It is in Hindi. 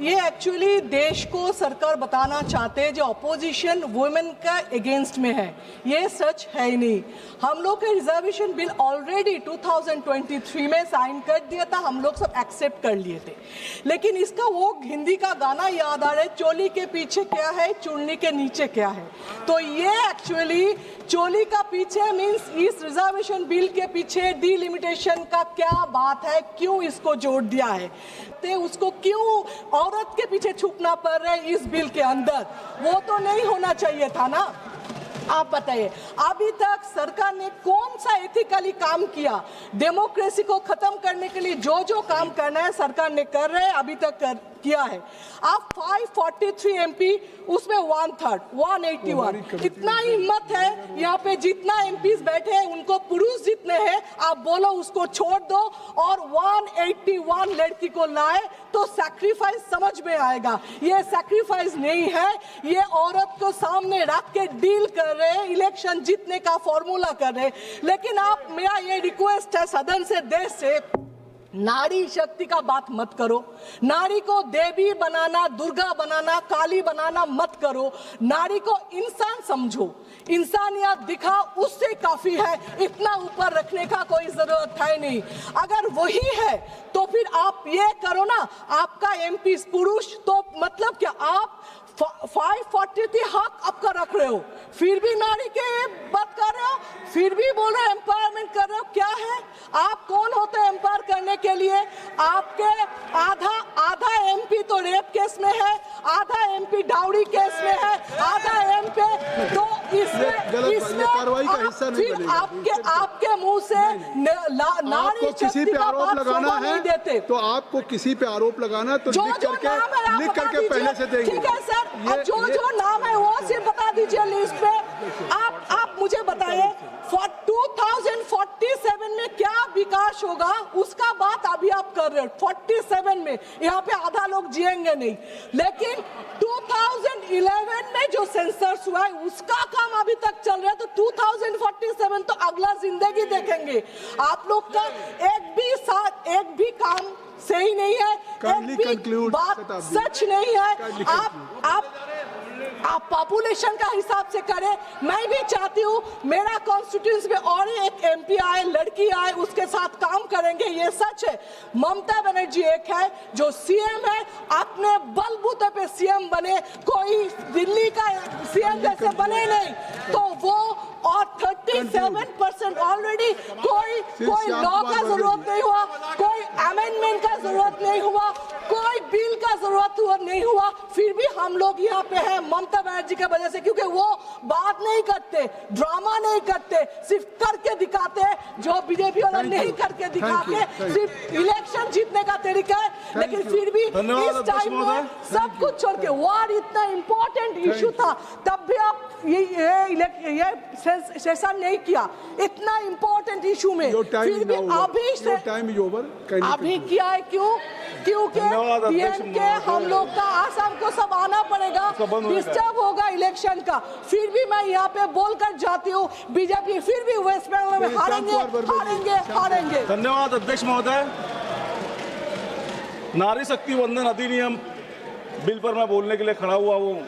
ये एक्चुअली देश को सरकार बताना चाहते हैं जो अपोजिशन वुमेन का अगेंस्ट में है, ये सच है ही नहीं। हम लोग का रिजर्वेशन बिल ऑलरेडी 2023 में साइन कर दिया था, हम लोग सब एक्सेप्ट कर लिए थे। लेकिन इसका वो हिंदी का गाना याद आ रहा है, चोली के पीछे क्या है चुन्नी के नीचे क्या है। तो ये एक्चुअली चोली का पीछे मीन्स इस रिजर्वेशन बिल के पीछे डिलिमिटेशन का क्या बात है, क्यों इसको जोड़ दिया है, तो उसको क्यों औरत के पीछे छुपना पड़ रहा है इस बिल के अंदर, वो तो नहीं होना चाहिए था ना। आप बताइए अभी तक सरकार ने कौन सा एथिकली काम किया, डेमोक्रेसी को खत्म करने के लिए जो जो काम करना है सरकार ने कर रहे हैं, अभी तक किया है। आप 543 MP उसमें 1/3 181, इतना हिम्मत है यहाँ पे जितना MPs बैठे हैं उनको पुरुष जितने हैं, आप बोलो उसको छोड़ दो और 181 लड़की को लाए तो सैक्रिफाइस समझ में आएगा। ये सैक्रिफाइस नहीं है, ये औरत को सामने रख के डील कर रहे हैं, इलेक्शन जीतने का फॉर्मूला कर रहे हैं। लेकिन आप, मेरा ये रिक्वेस्ट है सदन से, देश से, नारी शक्ति का बात मत करो। नारी को देवी बनाना, दुर्गा बनाना, काली बनाना मत करो। नारी को इंसान समझो, इंसानियत दिखाओ, उससे काफी है, इतना ऊपर रखने का कोई जरूरत है नहीं। अगर वही है तो फिर आप ये करो ना, आपका MP पुरुष, तो मतलब क्या आप 543 हक आपका रख रहे हो, फिर भी नारी के बात कर रहे हो, फिर भी बोल रहे हो एम्पावरमेंट कर रहे हो। क्या है, आप कौन होते हैं एम्पावर करने के लिए? आपके आधा MP तो रेप केस में है, आधा MP डाउरी केस में है, आधा MP तो इसमें फिर आपके मुंह से नारी शक्ति का बात शोभा नहीं देते। तो आपको किसी पे आरोप लगाना तो लिख करके पहले से देंगे। ठीक है सर, अब जो नाम है वो सिर्फ बता दीजिए लिस्ट पे। आप मुझे बताइए 2047 में क्या विकास होगा, उसका बात अभी आप कर रहे हो। 47 में यहाँ पे आधा लोग जिएंगे नहीं, लेकिन 2011 में जो सेंसस हुआ है उसका काम अभी तक चल रहा है। तो 2047 तो अगला जिंदगी देखेंगे। आप लोग का एक भी काम सही नहीं है, एक भी बात सच नहीं है। आप पॉपुलेशन का हिसाब से करें। मैं भी चाहती हूँ मेरा कॉन्स्टिट्यूंसी में और एक MP आए, लड़की आए, उसके साथ काम करेंगे, ये सच है। ममता बनर्जी एक है जो CM है, अपने बलबूते पे CM बने, कोई दिल्ली का CM जैसे बने नहीं। तो वो और 37% ऑलरेडी कोई लॉ का जरूरत नहीं हुआ, कोई अमेंडमेंट का जरूरत नहीं हुआ, कोई बिल का जरूरत नहीं हुआ, फिर भी हम लोग यहाँ पे हैं ममता बनर्जी की वजह से, क्योंकि वो बात नहीं करते, ड्रामा नहीं करते, सिर्फ करके दिखाते हैं जो बीजेपी वाला नहीं करके दिखाते, सिर्फ इलेक्शन जीतने का तरीका है। लेकिन फिर भी इस टाइम में सब कुछ छोड़ के, वार इतना इंपॉर्टेंट इशू था, तब भी आप ये सेशन नहीं किया, इतना इंपॉर्टेंट इशू में फिर भी अभी किया है। क्योंकि DMK हम लोग का आसाम को सब आना पड़ेगा, डिस्टर्ब होगा इलेक्शन का। फिर भी मैं यहाँ पे बोलकर जाती हूँ, बीजेपी फिर भी वेस्ट बंगाल में हारेंगे। धन्यवाद अध्यक्ष महोदय। नारी शक्ति वंदन अधिनियम बिल पर मैं बोलने के लिए खड़ा हुआ हूँ।